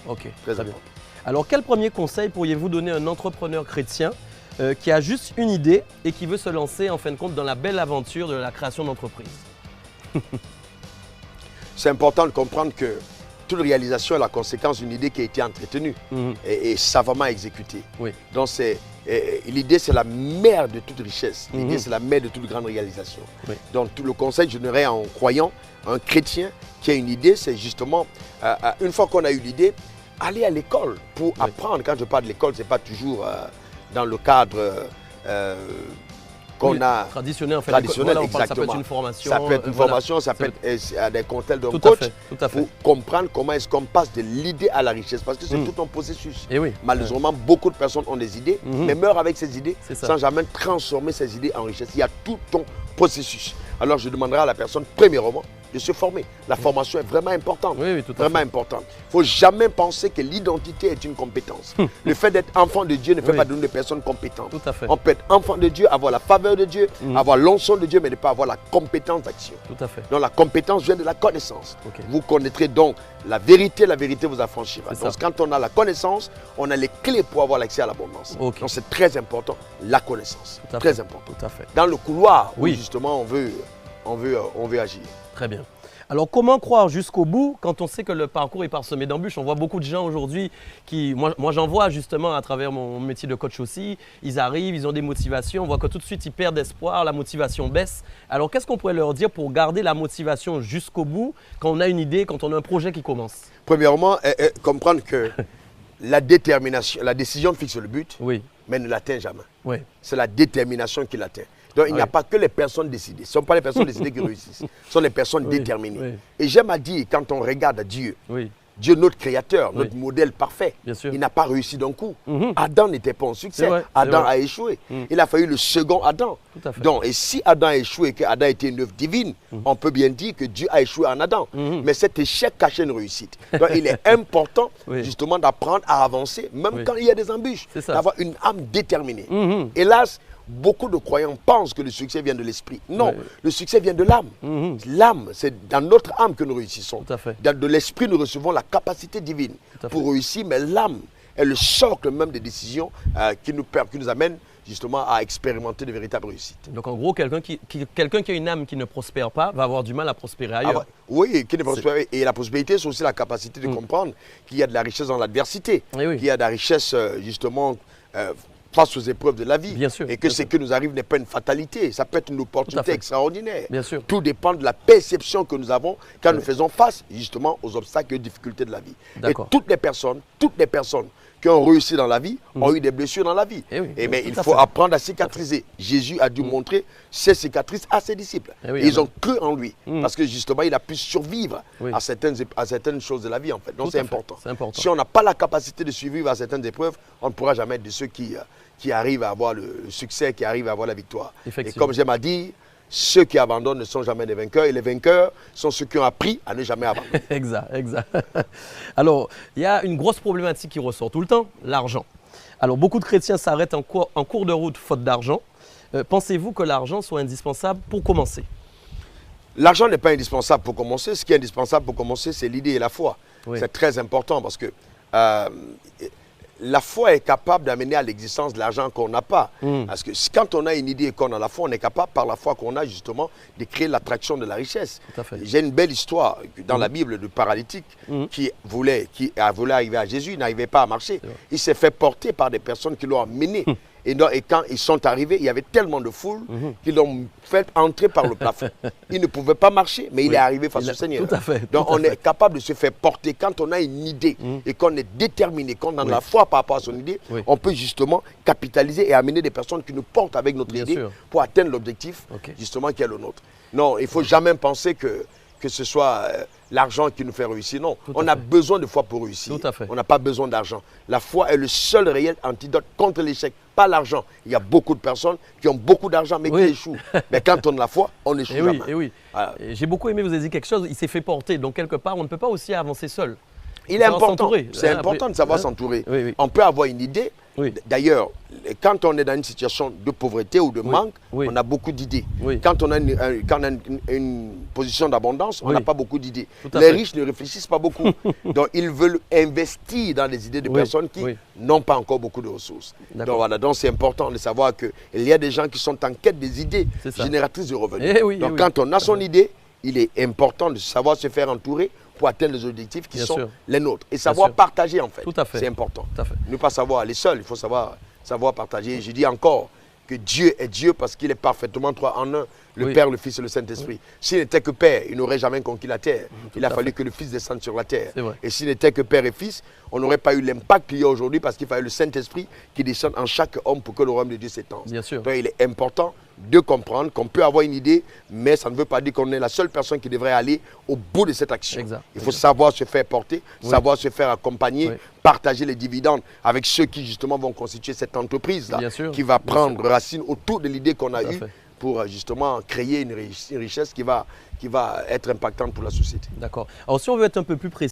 Ok, très bien. Alors, quel premier conseil pourriez-vous donner à un entrepreneur chrétien qui a juste une idée et qui veut se lancer, en fin de compte, dans la belle aventure de la création d'entreprise? C'est important de comprendre que toute réalisation est la conséquence d'une idée qui a été entretenue et savamment exécutée. Oui. Donc, l'idée, c'est la mère de toute richesse. L'idée, c'est la mère de toute grande réalisation. Oui. Donc, tout le conseil que je donnerais à un croyant, à un chrétien qui a une idée, c'est justement, une fois qu'on a eu l'idée, aller à l'école pour apprendre. Quand je parle de l'école, ce n'est pas toujours dans le cadre qu'on a traditionnel, en fait. Traditionnel, Voilà, exactement. Ça peut être une formation. Ça peut être une formation, ça peut être des conseils d'un coach pour comprendre comment est-ce qu'on passe de l'idée à la richesse. Parce que c'est tout un processus. Et oui. Malheureusement, beaucoup de personnes ont des idées, mais meurent avec ces idées sans jamais transformer ces idées en richesse. Il y a tout un processus. Alors je demanderai à la personne, premièrement, de se former. La formation est vraiment importante. Oui, tout à vraiment importante. Il ne faut jamais penser que l'identité est une compétence. Le fait d'être enfant de Dieu ne fait pas de nous des personnes compétentes. Tout à fait. On peut être enfant de Dieu, avoir la faveur de Dieu, avoir l'onction de Dieu, mais ne pas avoir la compétence d'action. Tout à fait. Donc la compétence vient de la connaissance. Okay. Vous connaîtrez donc la vérité vous affranchira. Donc quand on a la connaissance, on a les clés pour avoir l'accès à l'abondance. Okay. Donc c'est très important, la connaissance. Très important. Tout à fait. Dans le couloir où justement on veut agir. Très bien. Alors, comment croire jusqu'au bout quand on sait que le parcours est parsemé d'embûches? On voit beaucoup de gens aujourd'hui qui, moi j'en vois justement à travers mon métier de coach aussi, ils arrivent, ils ont des motivations, on voit que tout de suite ils perdent espoir, la motivation baisse. Alors, qu'est-ce qu'on pourrait leur dire pour garder la motivation jusqu'au bout quand on a une idée, quand on a un projet qui commence? Premièrement, comprendre que la détermination, la décision fixe le but, mais ne l'atteint jamais. Oui. C'est la détermination qui l'atteint. Donc, il n'y a pas que les personnes décidées. Ce ne sont pas les personnes décidées qui réussissent. Ce sont les personnes déterminées. Oui. Et j'aime à dire, quand on regarde Dieu, Dieu, notre créateur, notre modèle parfait, il n'a pas réussi d'un coup. Adam n'était pas un succès. Adam a échoué. Il a fallu le second Adam. Donc, et si Adam a échoué et qu'Adam était une œuvre divine, on peut bien dire que Dieu a échoué en Adam. Mais cet échec cachait une réussite. Donc, il est important justement d'apprendre à avancer, même quand il y a des embûches, d'avoir une âme déterminée. Hélas, beaucoup de croyants pensent que le succès vient de l'esprit. Non, le succès vient de l'âme. L'âme, c'est dans notre âme que nous réussissons. De l'esprit, nous recevons la capacité divine pour réussir, mais l'âme est le socle même des décisions qui nous amène justement à expérimenter de véritables réussites. Donc en gros, quelqu'un qui a une âme qui ne prospère pas va avoir du mal à prospérer ailleurs. Oui, qui ne prospère pas. Et la prospérité, c'est aussi la capacité de comprendre qu'il y a de la richesse dans l'adversité, qu'il y a de la richesse justement face aux épreuves de la vie. Bien sûr, et que ce qui nous arrive n'est pas une fatalité. Ça peut être une opportunité extraordinaire. Bien sûr. Tout dépend de la perception que nous avons quand nous faisons face justement aux obstacles et aux difficultés de la vie. Et toutes les personnes qui ont réussi dans la vie ont eu des blessures dans la vie. Mais il faut apprendre à cicatriser. Jésus a dû montrer ses cicatrices à ses disciples. Et ils ont cru en lui. Parce que justement, il a pu survivre à certaines choses de la vie en fait. Donc c'est important. Si on n'a pas la capacité de survivre à certaines épreuves, on ne pourra jamais être de ceux qui arrivent à avoir le succès, qui arrivent à avoir la victoire. Et comme j'aime à dire, ceux qui abandonnent ne sont jamais des vainqueurs et les vainqueurs sont ceux qui ont appris à ne jamais abandonner. Exact. Alors, il y a une grosse problématique qui ressort tout le temps, l'argent. Alors, beaucoup de chrétiens s'arrêtent en cours de route faute d'argent. Pensez-vous que l'argent soit indispensable pour commencer? L'argent n'est pas indispensable pour commencer. Ce qui est indispensable pour commencer, c'est l'idée et la foi. C'est très important parce que la foi est capable d'amener à l'existence de l'argent qu'on n'a pas. Parce que quand on a une idée et qu'on a la foi, on est capable, par la foi qu'on a justement, de créer l'attraction de la richesse. J'ai une belle histoire dans la Bible de paralytique qui voulait arriver à Jésus, il n'arrivait pas à marcher. Il s'est fait porter par des personnes qui l'ont amené. Et quand ils sont arrivés, il y avait tellement de foule qu'ils l'ont fait entrer par le plafond. Il ne pouvait pas marcher, mais il est arrivé face au Seigneur. Donc on est capable de se faire porter quand on a une idée et qu'on est déterminé, qu'on a la foi par rapport à son idée, on peut justement capitaliser et amener des personnes qui nous portent avec notre idée pour atteindre l'objectif justement qui est le nôtre. Non, il ne faut jamais penser que ce soit l'argent qui nous fait réussir. Non, on a besoin de foi pour réussir. On n'a pas besoin d'argent. La foi est le seul réel antidote contre l'échec, pas l'argent. Il y a beaucoup de personnes qui ont beaucoup d'argent mais qui échouent. Mais quand on a la foi, on échoue jamais. Voilà. J'ai beaucoup aimé, vous avez dit quelque chose, il s'est fait porter. Donc quelque part, on ne peut pas aussi avancer seul. Il est important, c'est important de savoir s'entourer. On peut avoir une idée, Oui. D'ailleurs, quand on est dans une situation de pauvreté ou de manque, Oui. on a beaucoup d'idées. Oui. Quand on a une position d'abondance, on n'a pas beaucoup d'idées. Les fait. riches ne réfléchissent pas beaucoup. Donc, ils veulent investir dans les idées de personnes qui n'ont pas encore beaucoup de ressources. Donc, voilà, donc c'est important de savoir qu'il y a des gens qui sont en quête des idées génératrices de revenus. Donc, quand on a son idée, il est important de savoir se faire entourer pour atteindre les objectifs qui sont les nôtres. Et savoir partager, en fait. Tout à fait. C'est important. Tout à fait. Ne pas savoir aller seul, il faut savoir partager. Et je dis encore que Dieu est Dieu parce qu'il est parfaitement trois en un. Le Père, le Fils et le Saint-Esprit. S'il n'était que Père, il n'aurait jamais conquis la terre. Il a fallu que le Fils descende sur la terre. Et s'il n'était que Père et Fils, on n'aurait pas eu l'impact qu'il y a aujourd'hui parce qu'il fallait le Saint-Esprit qui descende en chaque homme pour que le royaume de Dieu s'étende. Donc il est important de comprendre qu'on peut avoir une idée, mais ça ne veut pas dire qu'on est la seule personne qui devrait aller au bout de cette action. Il faut savoir se faire porter, savoir se faire accompagner, partager les dividendes avec ceux qui justement vont constituer cette entreprise-là, qui va prendre racine autour de l'idée qu'on a eue pour justement créer une richesse qui va être impactante pour la société. D'accord. Alors si on veut être un peu plus précis,